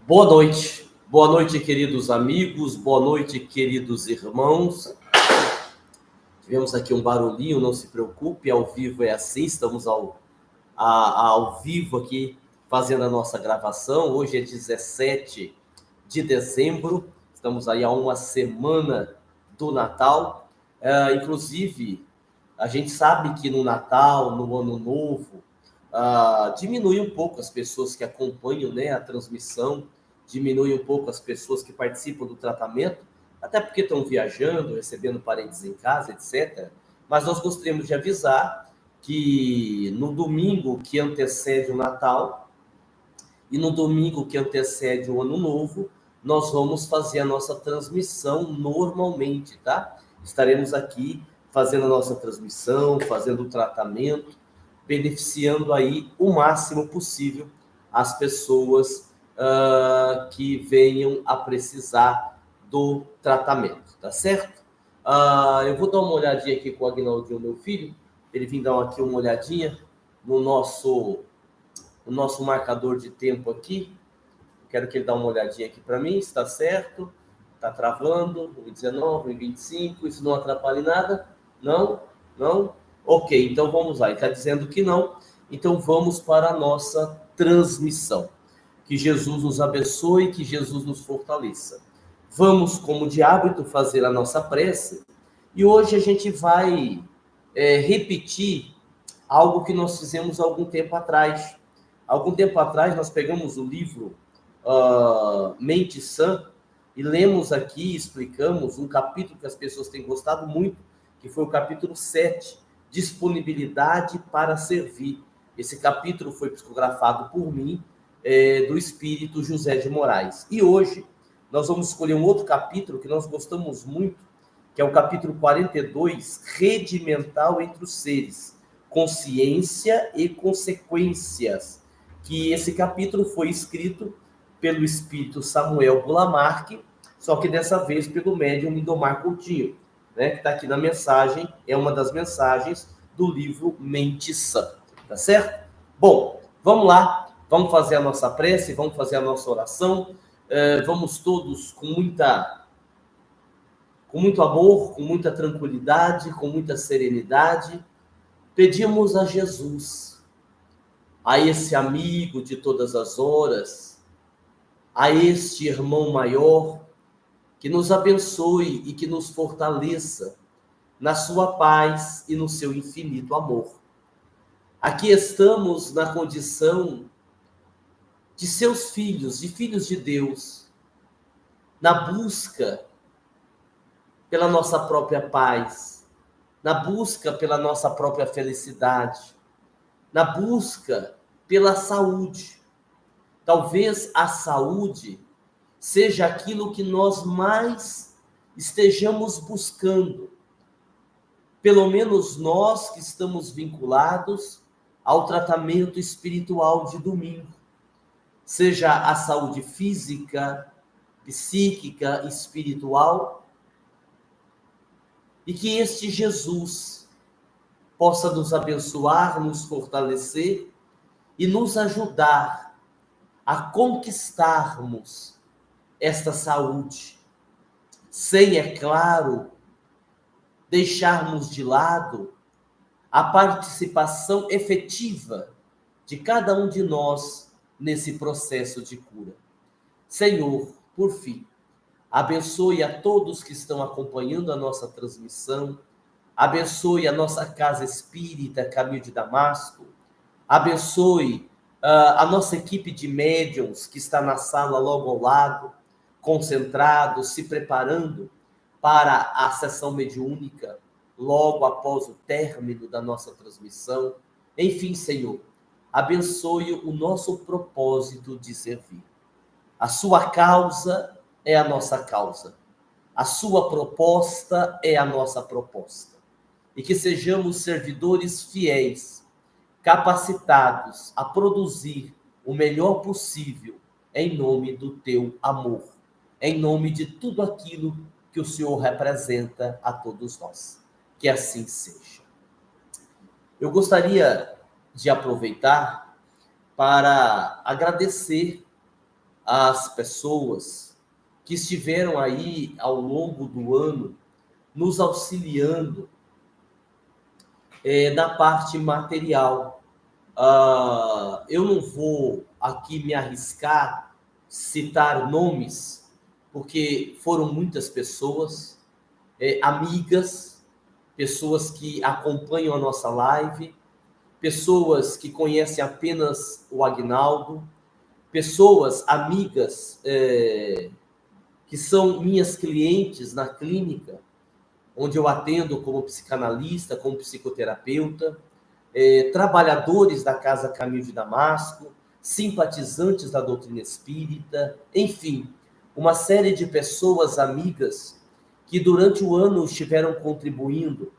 Boa noite, queridos amigos, boa noite, queridos irmãos. Tivemos aqui um barulhinho, não se preocupe, ao vivo é assim, estamos ao vivo aqui fazendo a nossa gravação. Hoje é 17 de dezembro, estamos aí a uma semana do Natal. Inclusive, a gente sabe que no Natal, no Ano Novo, diminui um pouco as pessoas que acompanham, né, a transmissão, diminui um pouco as pessoas que participam do tratamento, até porque estão viajando, recebendo parentes em casa, etc. Mas nós gostaríamos de avisar que no domingo que antecede o Natal e no domingo que antecede o Ano Novo, nós vamos fazer a nossa transmissão normalmente, tá? Estaremos aqui fazendo a nossa transmissão, fazendo o tratamento, beneficiando aí o máximo possível as pessoas que venham a precisar do tratamento, tá certo? Eu vou dar uma olhadinha aqui com o Agnaldinho, meu filho, ele vem dar aqui uma olhadinha no nosso marcador de tempo aqui. Quero que ele dê uma olhadinha aqui para mim, está certo, está travando, 1h19, 1h25, isso não atrapalha em nada? Não? Ok, então vamos lá, ele está dizendo que não, então vamos para a nossa transmissão. Que Jesus nos abençoe, que Jesus nos fortaleça. Vamos, como de hábito, fazer a nossa prece, e hoje a gente vai repetir algo que nós fizemos há algum tempo atrás. Algum tempo atrás, nós pegamos o livro Mente Sã e lemos aqui, explicamos um capítulo que as pessoas têm gostado muito, que foi o capítulo 7, Disponibilidade para Servir. Esse capítulo foi psicografado por mim, do Espírito José de Moraes. E hoje nós vamos escolher um outro capítulo que nós gostamos muito, que é o capítulo 42, Rede Mental entre os Seres, Consciência e Consequências, que esse capítulo foi escrito pelo espírito Samuel Bulamarque, só que dessa vez pelo médium Lindomar Coutinho, né, que está aqui na mensagem, é uma das mensagens do livro Mente Sã, tá certo? Bom, vamos lá, vamos fazer a nossa prece, vamos fazer a nossa oração, vamos todos com muito amor, com muita tranquilidade, com muita serenidade, pedimos a Jesus, a esse amigo de todas as horas, a este irmão maior, que nos abençoe e que nos fortaleça na sua paz e no seu infinito amor. Aqui estamos na condição de seus filhos, de filhos de Deus, na busca pela nossa própria paz, na busca pela nossa própria felicidade, na busca pela saúde. Talvez a saúde seja aquilo que nós mais estejamos buscando, pelo menos nós que estamos vinculados ao tratamento espiritual de domingo, seja a saúde física, psíquica, espiritual, e que este Jesus possa nos abençoar, nos fortalecer e nos ajudar a conquistarmos esta saúde, sem, é claro, deixarmos de lado a participação efetiva de cada um de nós nesse processo de cura. Senhor, por fim, abençoe a todos que estão acompanhando a nossa transmissão, abençoe a nossa casa espírita Caminho de Damasco, abençoe a nossa equipe de médiuns que está na sala logo ao lado, concentrados, se preparando para a sessão mediúnica, logo após o término da nossa transmissão. Enfim, Senhor, abençoe o nosso propósito de servir. A sua causa é a nossa causa. A sua proposta é a nossa proposta. E que sejamos servidores fiéis, capacitados a produzir o melhor possível em nome do teu amor, em nome de tudo aquilo que o Senhor representa a todos nós. Que assim seja. Eu gostaria de aproveitar para agradecer as pessoas que estiveram aí ao longo do ano nos auxiliando na parte material. Eu não vou aqui me arriscar citar nomes, porque foram muitas pessoas, amigas, pessoas que acompanham a nossa live, pessoas que conhecem apenas o Agnaldo, pessoas amigas que são minhas clientes na clínica, onde eu atendo como psicanalista, como psicoterapeuta, trabalhadores da Casa Caminho de Damasco, simpatizantes da doutrina espírita, enfim, uma série de pessoas amigas que durante o ano estiveram contribuindo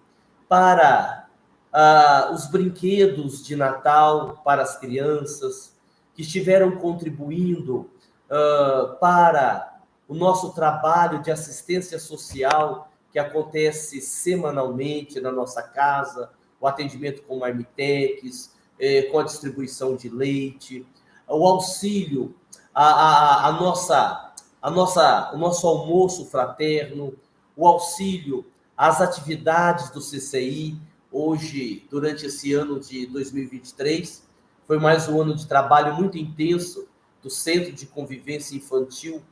para os brinquedos de Natal para as crianças, que estiveram contribuindo para o nosso trabalho de assistência social que acontece semanalmente na nossa casa, o atendimento com marmitex, com a distribuição de leite, o auxílio, o nosso almoço fraterno, o auxílio às atividades do CCI. Hoje, durante esse ano de 2023, foi mais um ano de trabalho muito intenso do Centro de Convivência Infantil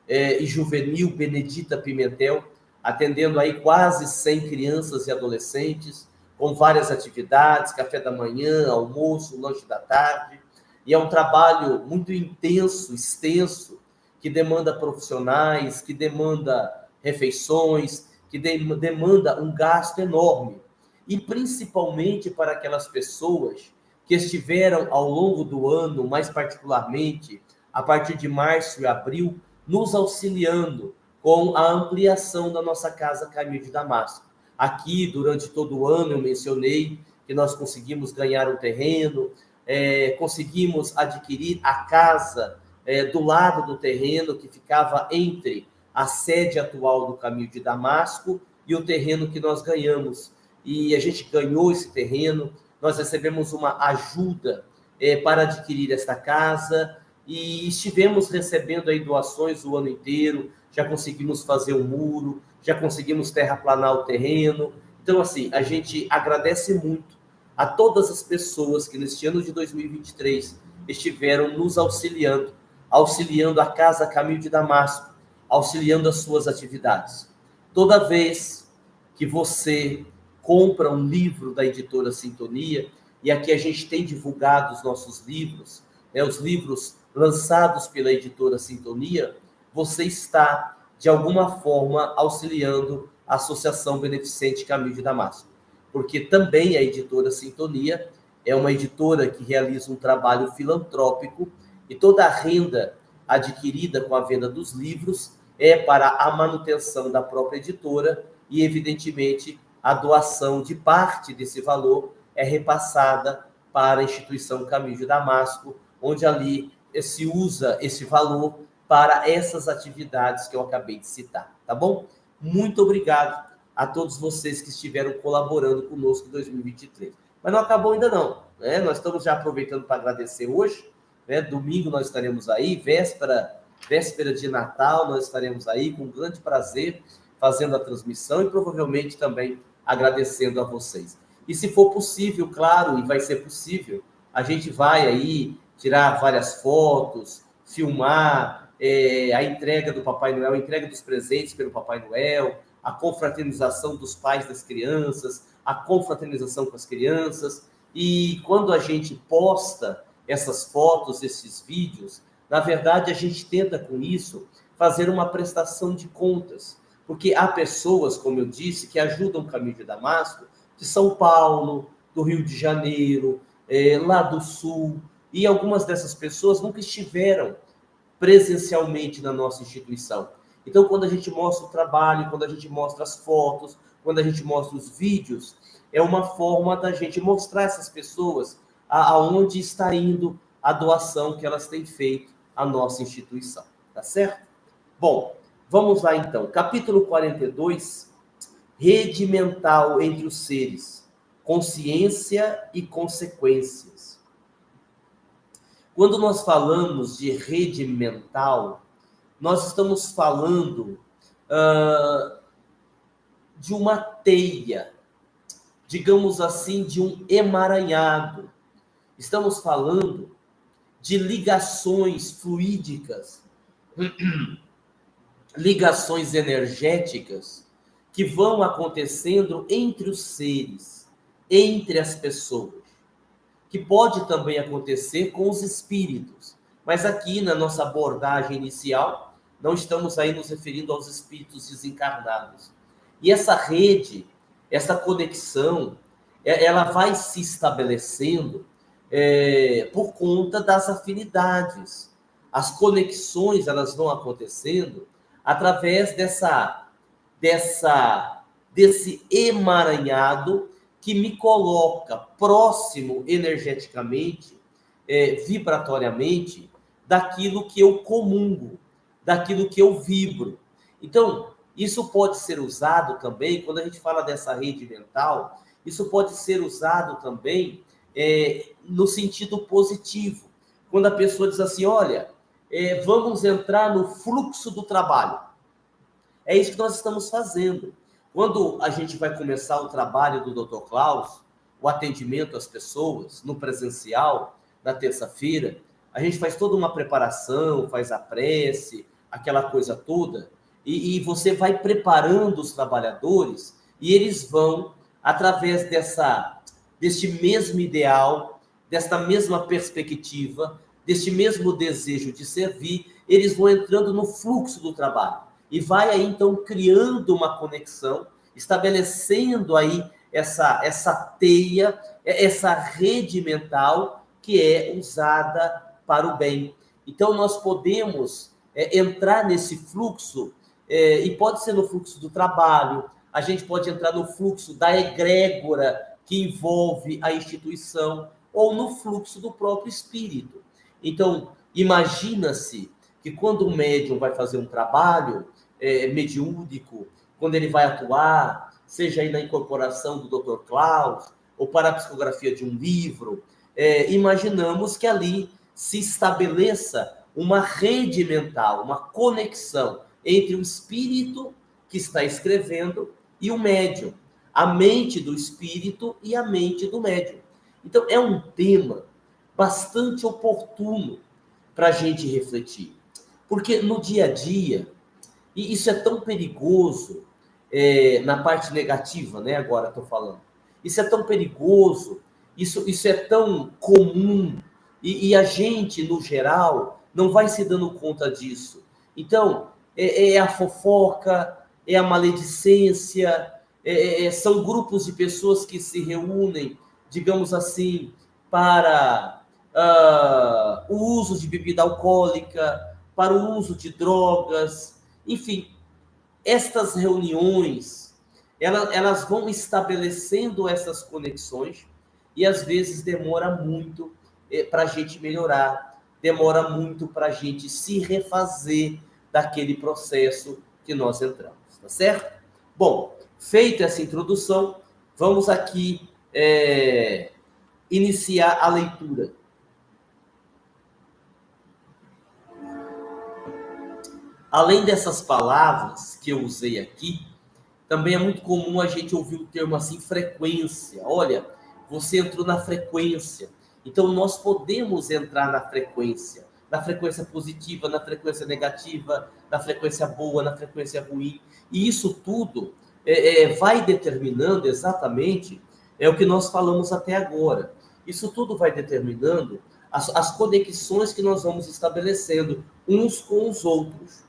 e Juvenil Benedita Pimentel, atendendo aí quase 100 crianças e adolescentes, com várias atividades, café da manhã, almoço, lanche da tarde. E é um trabalho muito intenso, extenso, que demanda profissionais, que demanda refeições, que demanda um gasto enorme. E principalmente para aquelas pessoas que estiveram ao longo do ano, mais particularmente a partir de março e abril, nos auxiliando com a ampliação da nossa Casa Caminho de Damasco. Aqui, durante todo o ano, eu mencionei que nós conseguimos ganhar um terreno, conseguimos adquirir a casa do lado do terreno que ficava entre a sede atual do Caminho de Damasco e o terreno que nós ganhamos. E a gente ganhou esse terreno, nós recebemos uma ajuda para adquirir esta casa e estivemos recebendo aí doações o ano inteiro, já conseguimos fazer um muro, já conseguimos terraplanar o terreno. Então, assim, a gente agradece muito a todas as pessoas que neste ano de 2023 estiveram nos auxiliando, auxiliando a Casa Caminho de Damasco, auxiliando as suas atividades. Toda vez que você compra um livro da editora Sintonia, e aqui a gente tem divulgado os nossos livros, os livros lançados pela editora Sintonia, você está, de alguma forma, auxiliando a Associação Beneficente Caminho de Damasco. Porque também a editora Sintonia é uma editora que realiza um trabalho filantrópico e toda a renda adquirida com a venda dos livros é para a manutenção da própria editora e, evidentemente, a doação de parte desse valor é repassada para a instituição Caminho de Damasco, onde ali se usa esse valor para essas atividades que eu acabei de citar, tá bom? Muito obrigado a todos vocês que estiveram colaborando conosco em 2023. Mas não acabou ainda não, né? Nós estamos já aproveitando para agradecer hoje, né? Domingo nós estaremos aí, véspera de Natal, nós estaremos aí com grande prazer fazendo a transmissão e provavelmente também agradecendo a vocês. E se for possível, claro, e vai ser possível, a gente vai aí tirar várias fotos, filmar a entrega do Papai Noel, a entrega dos presentes pelo Papai Noel, a confraternização dos pais das crianças, a confraternização com as crianças. E quando a gente posta essas fotos, esses vídeos, na verdade, a gente tenta com isso fazer uma prestação de contas, porque há pessoas, como eu disse, que ajudam o Caminho de Damasco, de São Paulo, do Rio de Janeiro, lá do Sul, e algumas dessas pessoas nunca estiveram presencialmente na nossa instituição. Então, quando a gente mostra o trabalho, quando a gente mostra as fotos, quando a gente mostra os vídeos, é uma forma da gente mostrar a essas pessoas aonde está indo a doação que elas têm feito à nossa instituição, tá certo? Bom, vamos lá então. Capítulo 42, rede mental entre os seres, consciência e consequências. Quando nós falamos de rede mental, nós estamos falando de uma teia, digamos assim, de um emaranhado. Estamos falando de ligações fluídicas, ligações energéticas que vão acontecendo entre os seres, entre as pessoas, que pode também acontecer com os espíritos. Mas aqui, na nossa abordagem inicial, não estamos aí nos referindo aos espíritos desencarnados. E essa rede, essa conexão, ela vai se estabelecendo por conta das afinidades. As conexões, elas vão acontecendo através desse emaranhado que me coloca próximo energeticamente, vibratoriamente, daquilo que eu comungo, daquilo que eu vibro. Então, isso pode ser usado também, quando a gente fala dessa rede mental, isso pode ser usado também no sentido positivo. Quando a pessoa diz assim, olha, vamos entrar no fluxo do trabalho. É isso que nós estamos fazendo. Quando a gente vai começar o trabalho do Dr. Klaus, o atendimento às pessoas, no presencial, na terça-feira, a gente faz toda uma preparação, faz a prece, aquela coisa toda, e você vai preparando os trabalhadores, e eles vão, através deste mesmo ideal, desta mesma perspectiva, deste mesmo desejo de servir, eles vão entrando no fluxo do trabalho. E vai aí, então, criando uma conexão, estabelecendo aí essa teia, essa rede mental que é usada para o bem. Então, nós podemos entrar nesse fluxo, e pode ser no fluxo do trabalho, a gente pode entrar no fluxo da egrégora que envolve a instituição, ou no fluxo do próprio espírito. Então, imagina-se que quando o médium vai fazer um trabalho mediúnico, quando ele vai atuar, seja aí na incorporação do Dr. Klaus, ou para a psicografia de um livro, imaginamos que ali se estabeleça uma rede mental, uma conexão entre o espírito que está escrevendo e o médium, a mente do espírito e a mente do médium. Então, é um tema bastante oportuno para a gente refletir, porque no dia a dia, e isso é tão perigoso, na parte negativa, né? Agora estou falando. Isso é tão perigoso, isso é tão comum, e a gente, no geral, não vai se dando conta disso. Então, é a fofoca, é a maledicência, são grupos de pessoas que se reúnem, digamos assim, para o uso de bebida alcoólica, para o uso de drogas, enfim, estas reuniões, elas vão estabelecendo essas conexões e às vezes demora muito para a gente melhorar, demora muito para a gente se refazer daquele processo que nós entramos, tá certo? Bom, feita essa introdução, vamos aqui iniciar a leitura. Além dessas palavras que eu usei aqui, também é muito comum a gente ouvir o termo assim, frequência. Olha, você entrou na frequência. Então, nós podemos entrar na frequência positiva, na frequência negativa, na frequência boa, na frequência ruim. E isso tudo vai determinando exatamente o que nós falamos até agora. Isso tudo vai determinando as conexões que nós vamos estabelecendo uns com os outros.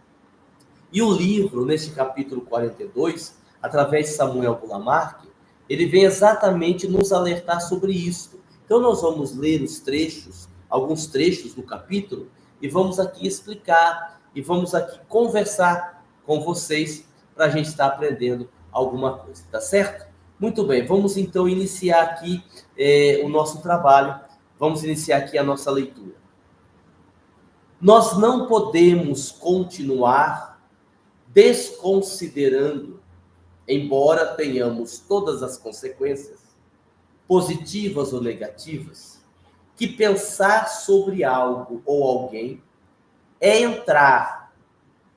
E o livro, nesse capítulo 42, através de Samuel Bulamarque, ele vem exatamente nos alertar sobre isso. Então, nós vamos ler os trechos, alguns trechos do capítulo, e vamos aqui explicar, e vamos aqui conversar com vocês, para a gente estar aprendendo alguma coisa, tá certo? Muito bem, vamos então iniciar aqui o nosso trabalho, vamos iniciar aqui a nossa leitura. Nós não podemos continuar desconsiderando, embora tenhamos todas as consequências, positivas ou negativas, que pensar sobre algo ou alguém é entrar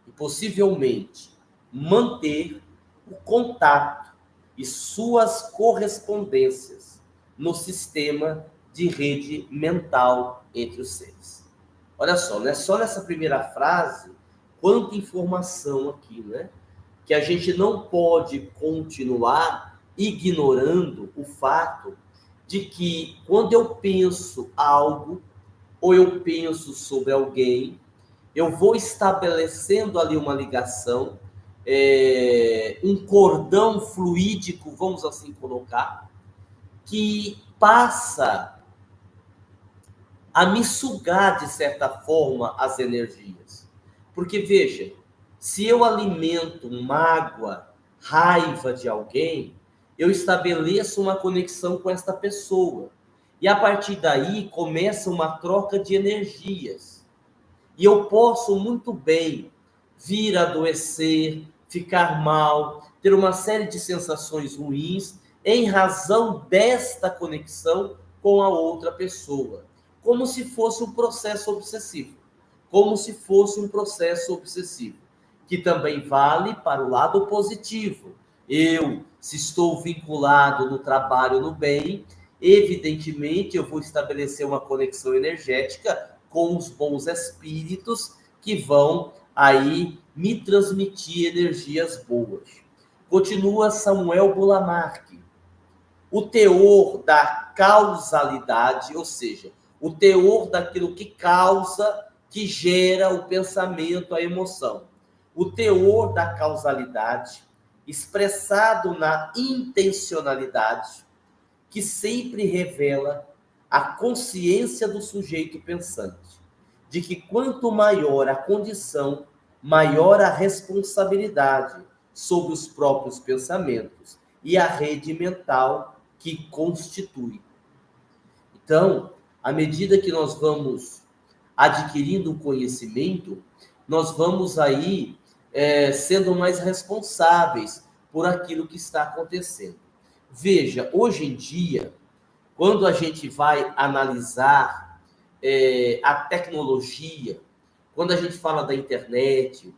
e possivelmente manter o contato e suas correspondências no sistema de rede mental entre os seres. Olha só, né? Só nessa primeira frase, quanta informação aqui, né? Que a gente não pode continuar ignorando o fato de que quando eu penso algo ou eu penso sobre alguém, eu vou estabelecendo ali uma ligação, um cordão fluídico, vamos assim colocar, que passa a me sugar, de certa forma, as energias. Porque, veja, se eu alimento mágoa, raiva de alguém, eu estabeleço uma conexão com esta pessoa. E a partir daí começa uma troca de energias. E eu posso muito bem vir a adoecer, ficar mal, ter uma série de sensações ruins em razão desta conexão com a outra pessoa. Como se fosse um processo obsessivo. Como se fosse um processo obsessivo. Que também vale para o lado positivo. Eu, se estou vinculado no trabalho, no bem, evidentemente eu vou estabelecer uma conexão energética com os bons espíritos que vão aí me transmitir energias boas. Continua Samuel Bulamarque. O teor da causalidade, ou seja, o teor daquilo que causa, que gera o pensamento, a emoção. O teor da causalidade, expressado na intencionalidade, que sempre revela a consciência do sujeito pensante, de que quanto maior a condição, maior a responsabilidade sobre os próprios pensamentos e a rede mental que constitui. Então, à medida que nós vamos adquirindo conhecimento, nós vamos aí sendo mais responsáveis por aquilo que está acontecendo. Veja, hoje em dia, quando a gente vai analisar a tecnologia, quando a gente fala da internet,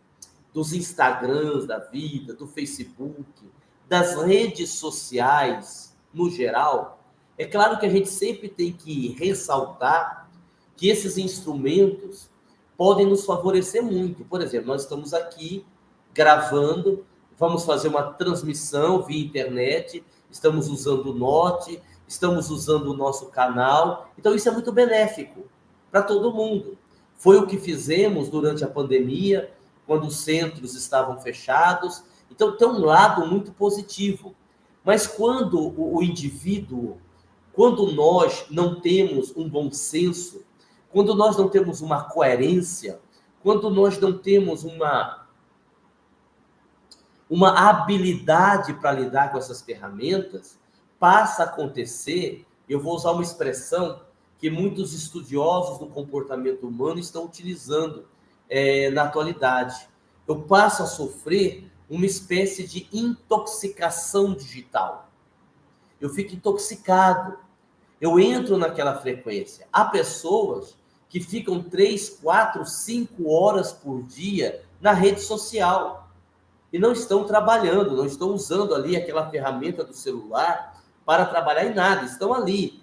dos Instagrams da vida, do Facebook, das redes sociais no geral, é claro que a gente sempre tem que ressaltar que esses instrumentos podem nos favorecer muito. Por exemplo, nós estamos aqui gravando, vamos fazer uma transmissão via internet, estamos usando o Note, estamos usando o nosso canal. Então, isso é muito benéfico para todo mundo. Foi o que fizemos durante a pandemia, quando os centros estavam fechados. Então, tem um lado muito positivo. Mas quando o indivíduo, quando nós não temos um bom senso, quando nós não temos uma coerência, quando nós não temos uma habilidade para lidar com essas ferramentas, passa a acontecer, eu vou usar uma expressão que muitos estudiosos do comportamento humano estão utilizando na atualidade. Eu passo a sofrer uma espécie de intoxicação digital. Eu fico intoxicado. Eu entro naquela frequência. Há pessoas que ficam 3, 4, 5 horas por dia na rede social e não estão trabalhando, não estão usando ali aquela ferramenta do celular para trabalhar em nada. Estão ali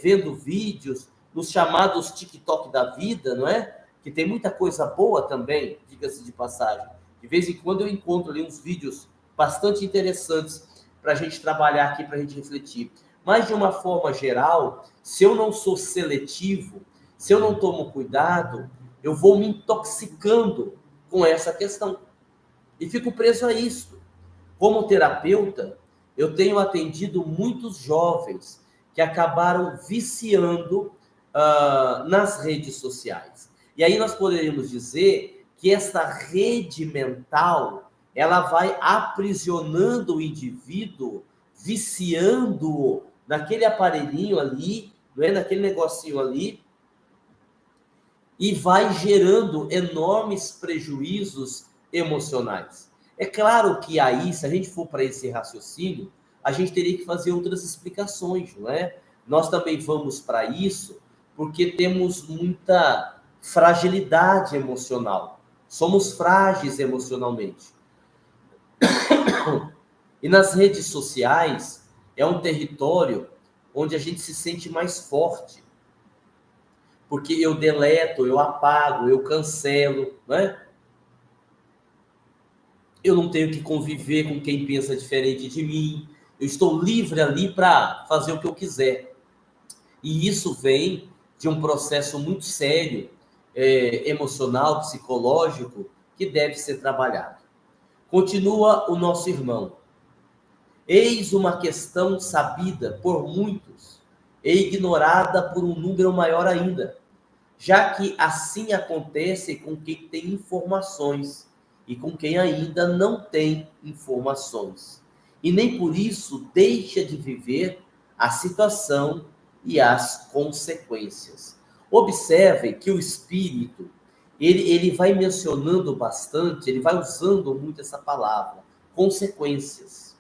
vendo vídeos nos chamados TikTok da vida, não é? Que tem muita coisa boa também, diga-se de passagem. De vez em quando eu encontro ali uns vídeos bastante interessantes para a gente trabalhar aqui, para a gente refletir. Mas, de uma forma geral, se eu não sou seletivo, se eu não tomo cuidado, eu vou me intoxicando com essa questão. E fico preso a isso. Como terapeuta, eu tenho atendido muitos jovens que acabaram viciando nas redes sociais. E aí nós poderíamos dizer que essa rede mental, ela vai aprisionando o indivíduo, viciando-o naquele aparelhinho ali, não é? Naquele negocinho ali, e vai gerando enormes prejuízos emocionais. É claro que aí, se a gente for para esse raciocínio, a gente teria que fazer outras explicações, não é? Nós também vamos para isso porque temos muita fragilidade emocional. Somos frágeis emocionalmente. E nas redes sociais é um território onde a gente se sente mais forte. Porque eu deleto, eu apago, eu cancelo, né? Eu não tenho que conviver com quem pensa diferente de mim. Eu estou livre ali para fazer o que eu quiser. E isso vem de um processo muito sério, emocional, psicológico, que deve ser trabalhado. Continua o nosso irmão. Eis uma questão sabida por muitos e ignorada por um número maior ainda, já que assim acontece com quem tem informações e com quem ainda não tem informações. E nem por isso deixa de viver a situação e as consequências. Observem que o Espírito, ele vai mencionando bastante, ele vai usando muito essa palavra, consequências.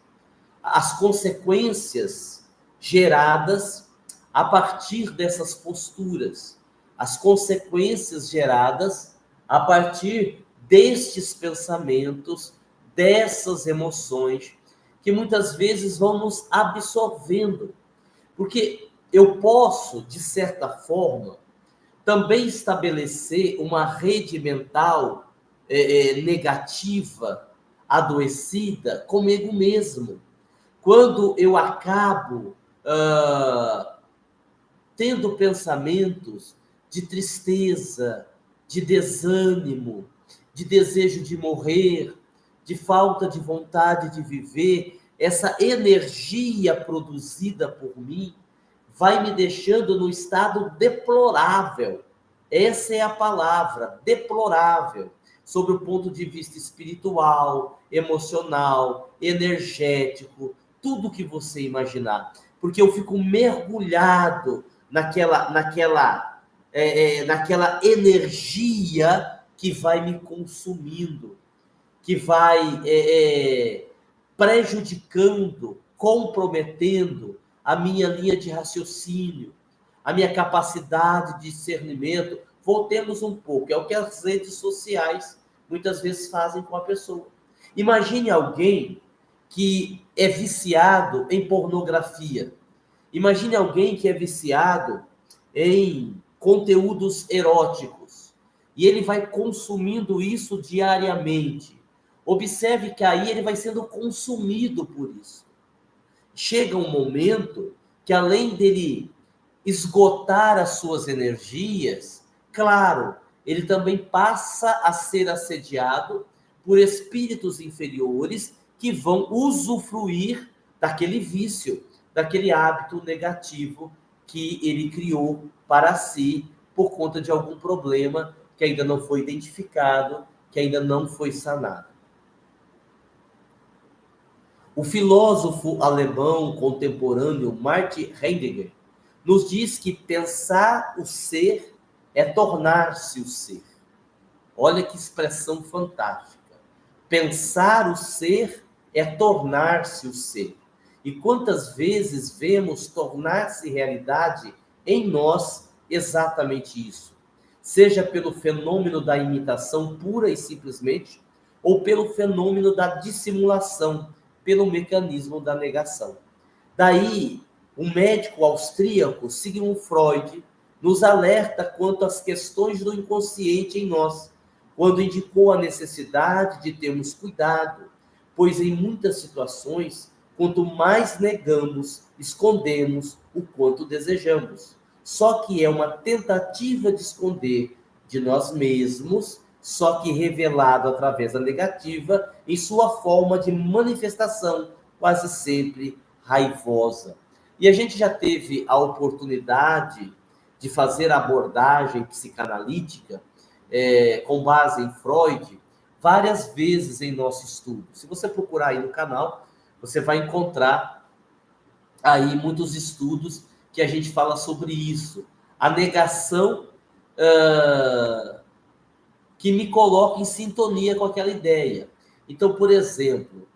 As consequências geradas a partir dessas posturas, as consequências geradas a partir destes pensamentos, dessas emoções, que muitas vezes vão nos absorvendo. Porque eu posso, de certa forma, também estabelecer uma rede mental negativa, adoecida comigo mesmo. Quando eu acabo tendo pensamentos de tristeza, de desânimo, de desejo de morrer, de falta de vontade de viver, essa energia produzida por mim vai me deixando no estado deplorável. Essa é a palavra, deplorável, sob o ponto de vista espiritual, emocional, energético, tudo que você imaginar. Porque eu fico mergulhado naquela energia que vai me consumindo, que vai prejudicando, comprometendo a minha linha de raciocínio, a minha capacidade de discernimento. Voltemos um pouco, é o que as redes sociais muitas vezes fazem com a pessoa. Imagine alguém que é viciado em pornografia. Imagine alguém que é viciado em conteúdos eróticos. E ele vai consumindo isso diariamente. Observe que aí ele vai sendo consumido por isso. Chega um momento que, além dele esgotar as suas energias, claro, ele também passa a ser assediado por espíritos inferiores que vão usufruir daquele vício, daquele hábito negativo que ele criou para si por conta de algum problema que ainda não foi identificado, que ainda não foi sanado. O filósofo alemão contemporâneo Martin Heidegger nos diz que pensar o ser é tornar-se o ser. Olha que expressão fantástica. Pensar o ser é tornar-se o ser. E quantas vezes vemos tornar-se realidade em nós exatamente isso? Seja pelo fenômeno da imitação pura e simplesmente, ou pelo fenômeno da dissimulação, pelo mecanismo da negação. Daí, o médico austríaco Sigmund Freud nos alerta quanto às questões do inconsciente em nós, quando indicou a necessidade de termos cuidado, pois em muitas situações, quanto mais negamos, escondemos o quanto desejamos. Só que é uma tentativa de esconder de nós mesmos, só que revelado através da negativa, em sua forma de manifestação, quase sempre raivosa. E a gente já teve a oportunidade de fazer a abordagem psicanalítica com base em Freud várias vezes em nosso estudo. Se você procurar aí no canal, você vai encontrar aí muitos estudos que a gente fala sobre isso. A negação que me coloca em sintonia com aquela ideia. Então, por exemplo,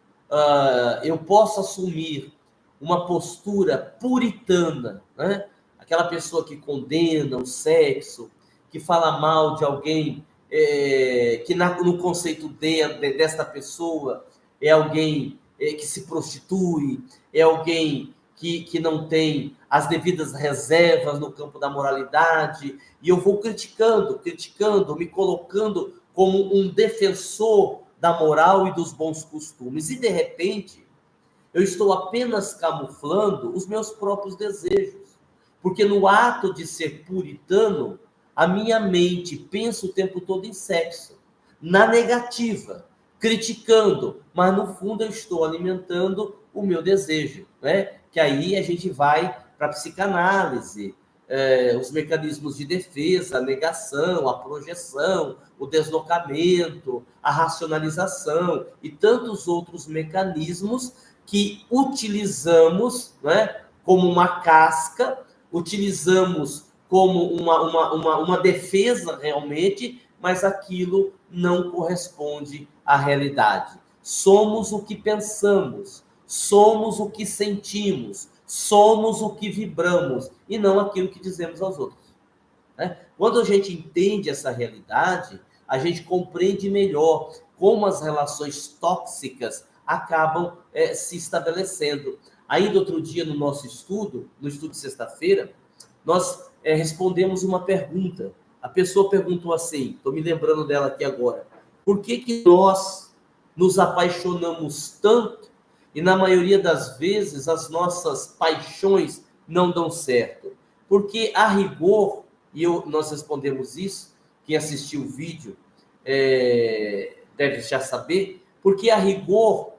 eu posso assumir uma postura puritana, né? aquela pessoa que condena o sexo, que fala mal de alguém, que no conceito desta pessoa é alguém que se prostitui, é alguém que não tem as devidas reservas no campo da moralidade, e eu vou criticando, me colocando como um defensor da moral e dos bons costumes. E, de repente, eu estou apenas camuflando os meus próprios desejos. Porque no ato de ser puritano, a minha mente pensa o tempo todo em sexo, na negativa, criticando, mas no fundo eu estou alimentando o meu desejo, né? Que aí a gente vai para a psicanálise, os mecanismos de defesa, a negação, a projeção, o deslocamento, a racionalização e tantos outros mecanismos que utilizamos, né, como uma casca, utilizamos como uma defesa realmente, mas aquilo não corresponde à realidade. Somos o que pensamos, somos o que sentimos, somos o que vibramos, e não aquilo que dizemos aos outros. Né? Quando a gente entende essa realidade, a gente compreende melhor como as relações tóxicas acabam se estabelecendo. Ainda outro dia, no nosso estudo, no estudo de sexta-feira, nós respondemos uma pergunta. A pessoa perguntou assim, estou me lembrando dela aqui agora, por que nós nos apaixonamos tanto e, na maioria das vezes, as nossas paixões não dão certo? Porque, a rigor, nós respondemos isso, quem assistiu o vídeo deve já saber, porque, a rigor,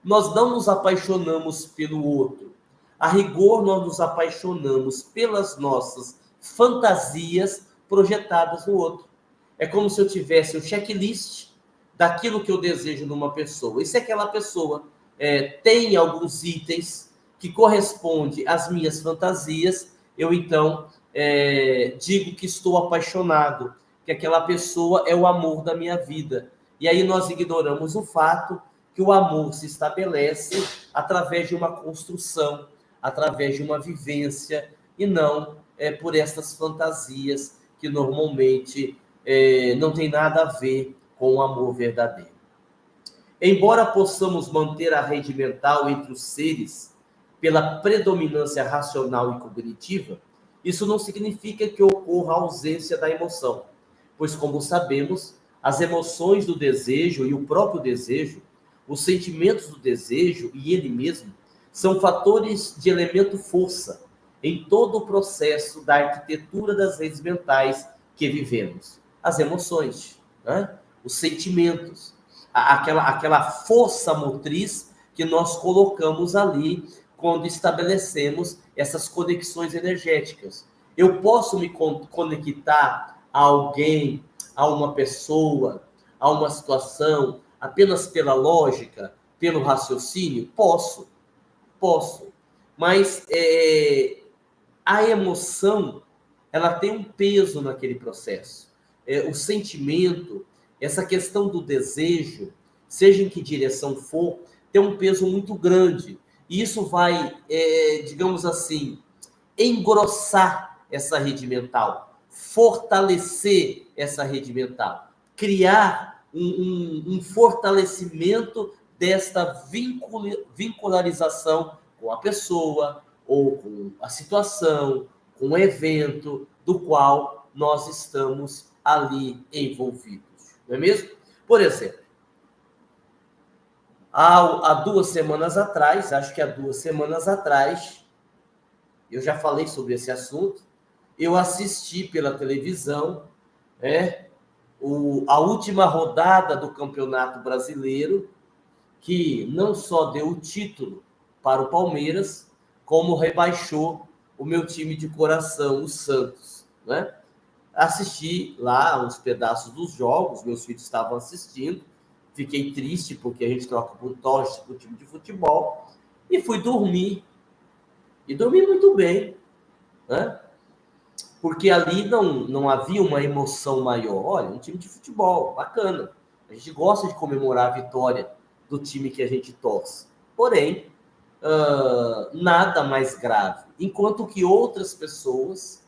nós não nos apaixonamos pelo outro. A rigor, nós nos apaixonamos pelas nossas fantasias projetadas no outro. É como se eu tivesse um checklist daquilo que eu desejo numa pessoa. E se aquela pessoa tem alguns itens que correspondem às minhas fantasias, eu então digo que estou apaixonado, que aquela pessoa é o amor da minha vida. E aí nós ignoramos o fato que o amor se estabelece através de uma construção, através de uma vivência, e não por essas fantasias que normalmente não tem nada a ver com o amor verdadeiro. Embora possamos manter a rede mental entre os seres pela predominância racional e cognitiva, isso não significa que ocorra a ausência da emoção, pois, como sabemos, as emoções do desejo e o próprio desejo, os sentimentos do desejo e ele mesmo, são fatores de elemento força em todo o processo da arquitetura das redes mentais que vivemos. As emoções, né? Os sentimentos, aquela força motriz que nós colocamos ali quando estabelecemos essas conexões energéticas. Eu posso me conectar a alguém, a uma pessoa, a uma situação, apenas pela lógica, pelo raciocínio? Posso. Mas a emoção, ela tem um peso naquele processo. O sentimento, essa questão do desejo, seja em que direção for, tem um peso muito grande. E isso vai, digamos assim, engrossar essa rede mental, fortalecer essa rede mental, criar um fortalecimento desta vincularização com a pessoa, ou com a situação, com o evento do qual nós estamos ali envolvidos. Não é mesmo? Por exemplo, há 2 semanas atrás, acho que há 2 semanas atrás, eu já falei sobre esse assunto, eu assisti pela televisão a última rodada do Campeonato Brasileiro, que não só deu o título para o Palmeiras, como rebaixou o meu time de coração, o Santos, né? Assisti lá uns pedaços dos jogos, meus filhos estavam assistindo, fiquei triste porque a gente troca por torce para o time de futebol, e fui dormir. E dormi muito bem, né? Porque ali não havia uma emoção maior. Olha, um time de futebol, bacana. A gente gosta de comemorar a vitória do time que a gente torce. Porém, nada mais grave. Enquanto que outras pessoas,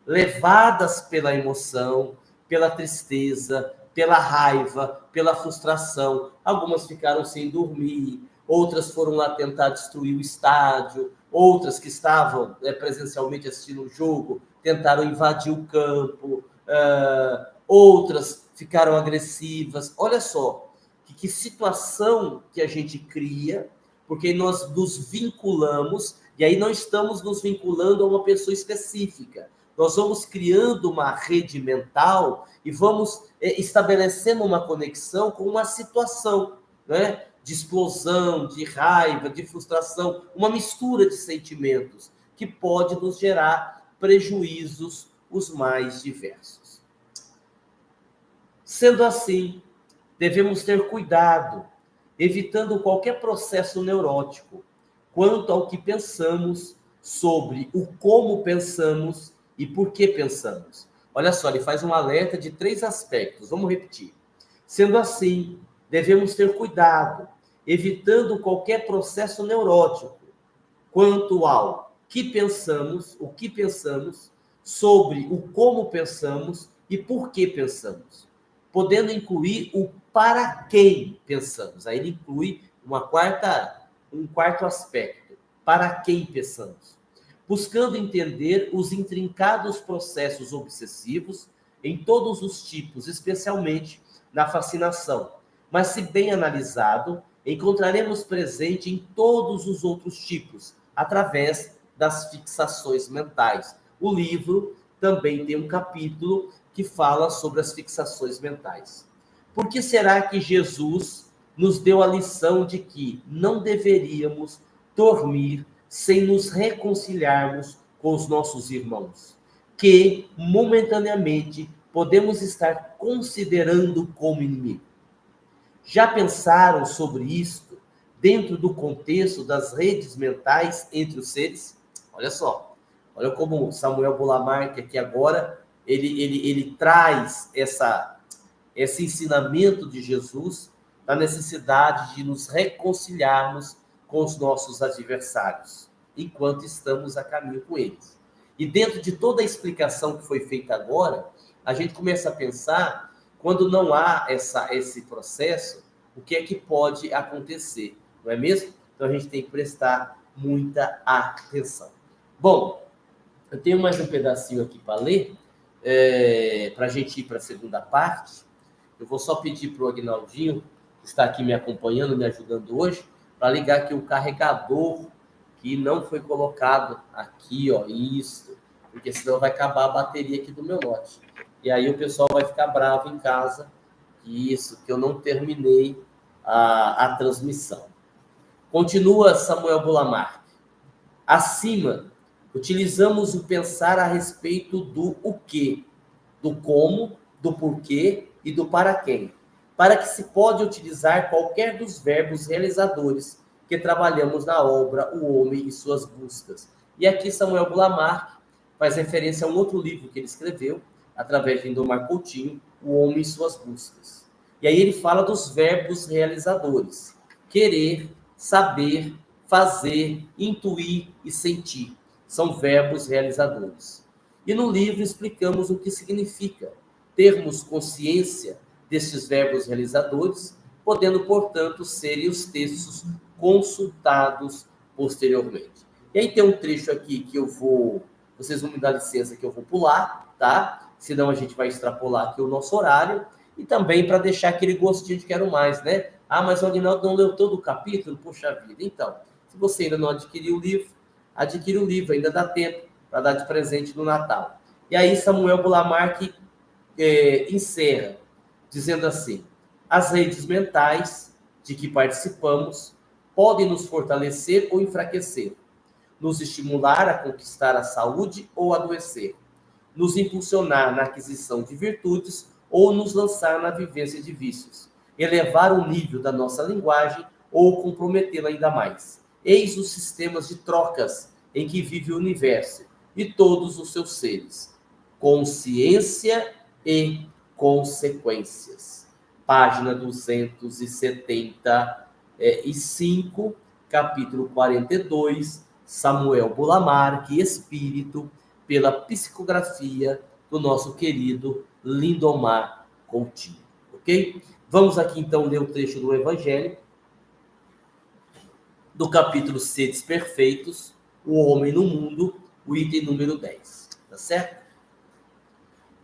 levadas pela emoção, pela tristeza, pela raiva, pela frustração, algumas ficaram sem dormir, outras foram lá tentar destruir o estádio, outras que estavam presencialmente assistindo o jogo tentaram invadir o campo, outras ficaram agressivas. Olha só, que situação que a gente cria, porque nós nos vinculamos, e aí não estamos nos vinculando a uma pessoa específica. Nós vamos criando uma rede mental e vamos estabelecendo uma conexão com uma situação, né? De explosão, de raiva, de frustração, uma mistura de sentimentos que pode nos gerar prejuízos os mais diversos. Sendo assim, devemos ter cuidado, evitando qualquer processo neurótico quanto ao que pensamos, sobre o como pensamos e por que pensamos. Olha só, ele faz um alerta de 3 aspectos. Vamos repetir. Sendo assim, devemos ter cuidado, evitando qualquer processo neurótico quanto ao que pensamos, o que pensamos, sobre o como pensamos e por que pensamos, podendo incluir o para quem pensamos. Aí ele inclui um quarto aspecto, para quem pensamos, buscando entender os intrincados processos obsessivos em todos os tipos, especialmente na fascinação. Mas, se bem analisado, encontraremos presente em todos os outros tipos, através das fixações mentais. O livro também tem um capítulo que fala sobre as fixações mentais. Por que será que Jesus nos deu a lição de que não deveríamos dormir sem nos reconciliarmos com os nossos irmãos, que momentaneamente podemos estar considerando como inimigo? Já pensaram sobre isto dentro do contexto das redes mentais entre os seres? Olha só, olha como Samuel Bulamarque aqui agora, ele traz esse ensinamento de Jesus da necessidade de nos reconciliarmos com os nossos adversários, enquanto estamos a caminho com eles. E dentro de toda a explicação que foi feita agora, a gente começa a pensar, quando não há esse processo, o que é que pode acontecer, não é mesmo? Então a gente tem que prestar muita atenção. Bom, eu tenho mais um pedacinho aqui para ler, para a gente ir para a segunda parte. Eu vou só pedir para o Aguinaldinho, que está aqui me acompanhando, me ajudando hoje, para ligar aqui o carregador que não foi colocado aqui, ó, isso, porque senão vai acabar a bateria aqui do meu lote. E aí o pessoal vai ficar bravo em casa, que eu não terminei a transmissão. Continua Samuel Bulamarque. Acima, utilizamos o pensar a respeito do o quê, do como, do porquê e do para quem, para que se pode utilizar qualquer dos verbos realizadores que trabalhamos na obra O Homem e Suas Buscas. E aqui Samuel Bulamarque faz referência a um outro livro que ele escreveu, através de Indomar Coutinho, O Homem e Suas Buscas. E aí ele fala dos verbos realizadores: querer, saber, fazer, intuir e sentir. São verbos realizadores. E no livro explicamos o que significa termos consciência destes verbos realizadores, podendo, portanto, serem os textos consultados posteriormente. E aí tem um trecho aqui que vocês vão me dar licença que eu vou pular, tá? Senão a gente vai extrapolar aqui o nosso horário, e também para deixar aquele gostinho de quero mais, né? Ah, mas o Aguinaldo não leu todo o capítulo? Puxa vida. Então, se você ainda não adquiriu o livro, adquire o livro, ainda dá tempo para dar de presente no Natal. E aí Samuel Bulamarque encerra, dizendo assim: as redes mentais de que participamos podem nos fortalecer ou enfraquecer, nos estimular a conquistar a saúde ou adoecer, nos impulsionar na aquisição de virtudes ou nos lançar na vivência de vícios, elevar o nível da nossa linguagem ou comprometê-la ainda mais. Eis os sistemas de trocas em que vive o universo e todos os seus seres. Consciência e consequências. Página 275, capítulo 42, Samuel Bulamarque, Espírito, pela psicografia do nosso querido Lindomar Coutinho, ok? Vamos aqui então ler o trecho do Evangelho, do capítulo Sedes Perfeitos, o homem no mundo, o item número 10, tá certo?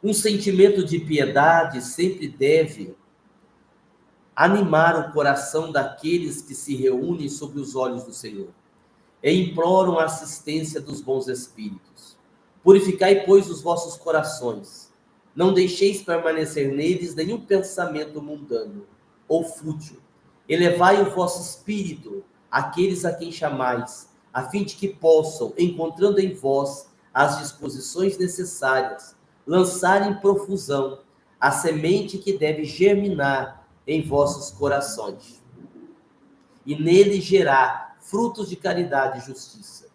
Um sentimento de piedade sempre deve animar o coração daqueles que se reúnem sob os olhos do Senhor e imploram a assistência dos bons espíritos. Purificai, pois, os vossos corações. Não deixeis permanecer neles nenhum pensamento mundano ou fútil. Elevai o vosso espírito àqueles a quem chamais, a fim de que possam, encontrando em vós as disposições necessárias, lançar em profusão a semente que deve germinar em vossos corações, e nele gerar frutos de caridade e justiça.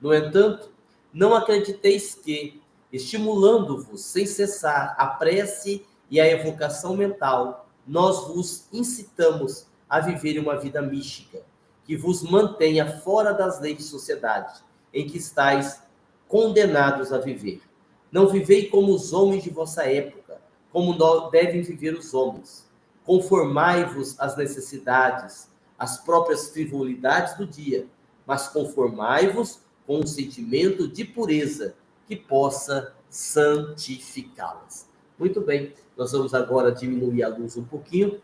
No entanto, não acrediteis que, estimulando-vos sem cessar a prece e a evocação mental, nós vos incitamos a viver uma vida mística, que vos mantenha fora das leis de sociedade, em que estáis condenados a viver. Não vivei como os homens de vossa época, como devem viver os homens. Conformai-vos às necessidades, às próprias frivolidades do dia, mas conformai-vos com um sentimento de pureza que possa santificá-las. Muito bem, nós vamos agora diminuir a luz um pouquinho,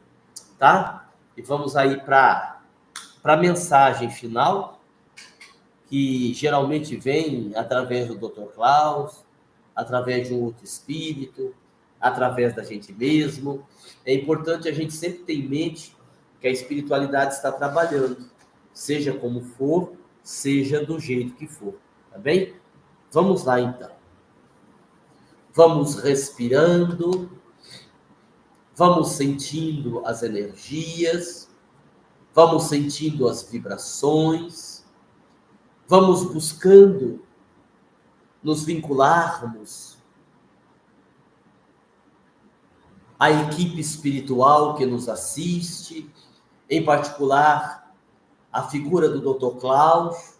tá? E vamos aí para a mensagem final, que geralmente vem através do Dr. Klaus, através de um outro espírito, através da gente mesmo. É importante a gente sempre ter em mente que a espiritualidade está trabalhando, seja como for, seja do jeito que for, tá bem? Vamos lá, então. Vamos respirando, vamos sentindo as energias, vamos sentindo as vibrações, vamos buscando nos vincularmos à equipe espiritual que nos assiste, em particular a figura do Dr. Klaus,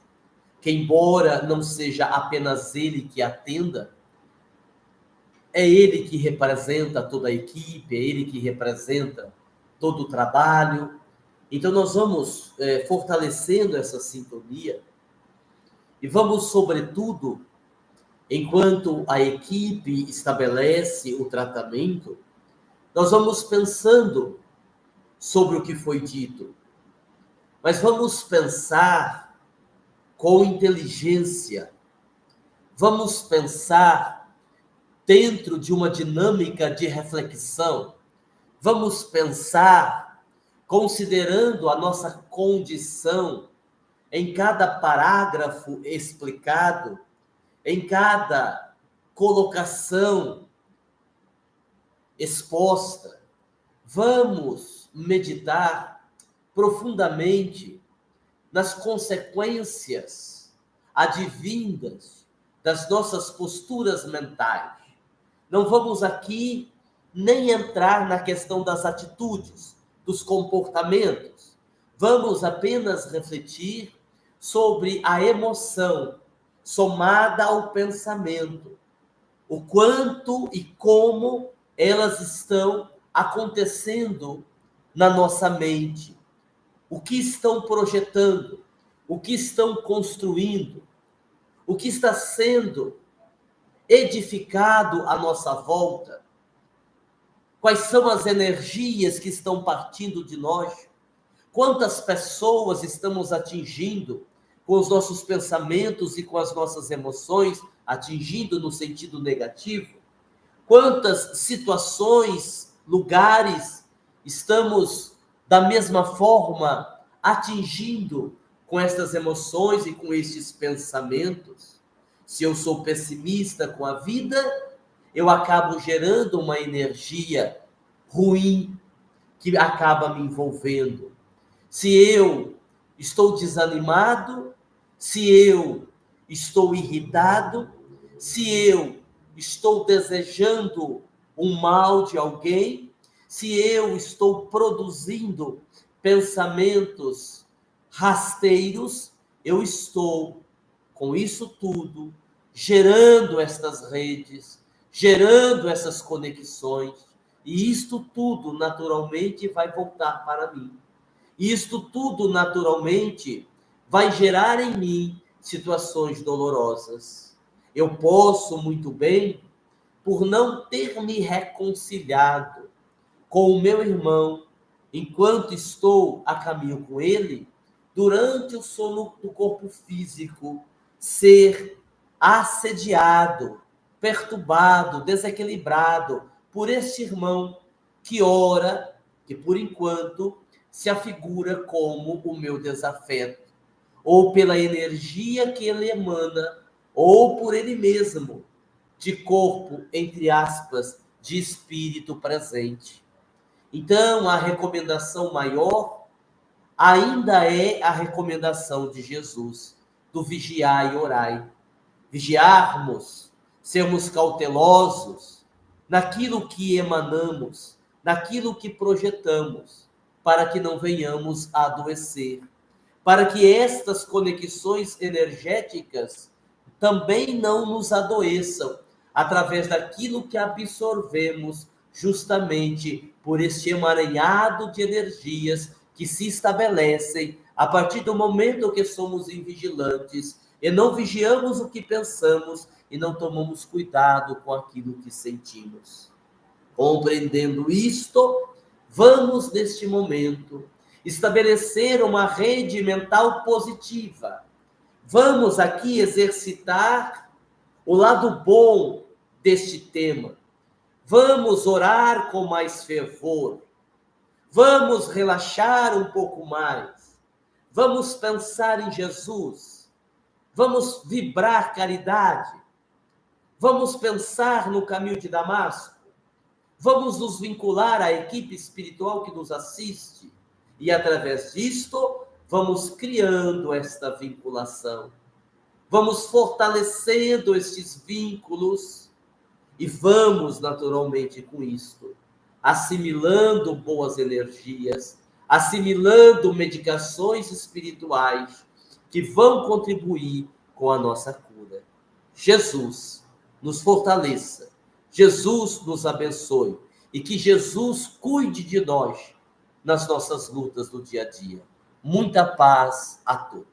que embora não seja apenas ele que atenda, é ele que representa toda a equipe, é ele que representa todo o trabalho. Então nós vamos fortalecendo essa sintonia e vamos, sobretudo, enquanto a equipe estabelece o tratamento, nós vamos pensando sobre o que foi dito, mas vamos pensar com inteligência, vamos pensar dentro de uma dinâmica de reflexão, vamos pensar considerando a nossa condição em cada parágrafo explicado, em cada colocação exposta. Vamos meditar profundamente nas consequências advindas das nossas posturas mentais. Não vamos aqui nem entrar na questão das atitudes, dos comportamentos. Vamos apenas refletir sobre a emoção somada ao pensamento, o quanto e como elas estão acontecendo na nossa mente, o que estão projetando, o que estão construindo, o que está sendo edificado à nossa volta, quais são as energias que estão partindo de nós, quantas pessoas estamos atingindo com os nossos pensamentos e com as nossas emoções, atingindo no sentido negativo, quantas situações, lugares estamos da mesma forma atingindo com estas emoções e com estes pensamentos. Se eu sou pessimista com a vida, eu acabo gerando uma energia ruim que acaba me envolvendo. Se eu estou desanimado, se eu estou irritado, se eu estou desejando o mal de alguém, se eu estou produzindo pensamentos rasteiros, eu estou com isso tudo, gerando estas redes, gerando essas conexões, e isto tudo naturalmente vai voltar para mim. Isto tudo naturalmente vai gerar em mim situações dolorosas. Eu posso muito bem, por não ter me reconciliado com o meu irmão, enquanto estou a caminho com ele, durante o sono do corpo físico, ser assediado, perturbado, desequilibrado por este irmão que ora, que por enquanto se afigura como o meu desafeto, ou pela energia que ele emana, ou por ele mesmo, de corpo, entre aspas, de espírito presente. Então, a recomendação maior ainda é a recomendação de Jesus, do vigiai e orai. Vigiarmos, sermos cautelosos naquilo que emanamos, naquilo que projetamos, para que não venhamos a adoecer, para que estas conexões energéticas também não nos adoeçam, através daquilo que absorvemos justamente por este emaranhado de energias que se estabelecem a partir do momento que somos invigilantes e não vigiamos o que pensamos e não tomamos cuidado com aquilo que sentimos. Compreendendo isto, vamos neste momento estabelecer uma rede mental positiva. Vamos aqui exercitar o lado bom deste tema. Vamos orar com mais fervor. Vamos relaxar um pouco mais. Vamos pensar em Jesus. Vamos vibrar caridade. Vamos pensar no caminho de Damasco. Vamos nos vincular à equipe espiritual que nos assiste. E através disto, vamos criando esta vinculação. Vamos fortalecendo estes vínculos e vamos, naturalmente, com isto, assimilando boas energias, assimilando medicações espirituais que vão contribuir com a nossa cura. Jesus nos fortaleça, Jesus nos abençoe e que Jesus cuide de nós nas nossas lutas do dia a dia. Muita paz a todos.